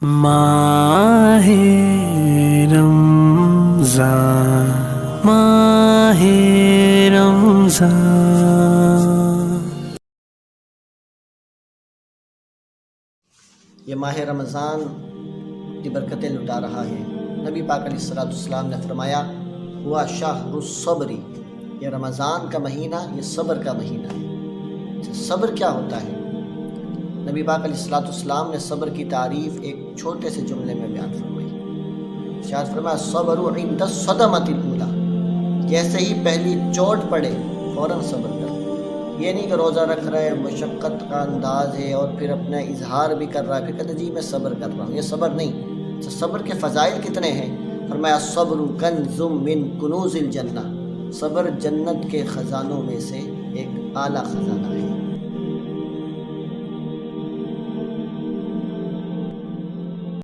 ماہ رمضان، ماہ رمضان۔ یہ ماہ رمضان کی برکتیں لٹا رہا ہے۔ نبی پاک علیہ السلام نے فرمایا ہوا شہر الصبر، یہ رمضان کا مہینہ یہ صبر کا مہینہ ہے۔ صبر کیا ہوتا ہے؟ نبی پاک علیہ السلام نے صبر کی تعریف ایک چھوٹے سے جملے میں بیان فرمائی۔ ارشاد فرمایا صبر عند الصدمۃ الاولی، جیسے ہی پہلی چوٹ پڑے فوراً صبر کر۔ یہ نہیں کہ روزہ رکھ رہا ہے، مشقت کا انداز ہے اور پھر اپنا اظہار بھی کر رہا ہے، پھر کہتے جی میں صبر کر رہا ہوں، یہ صبر نہیں۔ صبر کے فضائل کتنے ہیں؟ فرمایا صبر کنز من کنوز الجنہ، صبر جنت کے خزانوں میں سے ایک اعلیٰ خزانہ ہے۔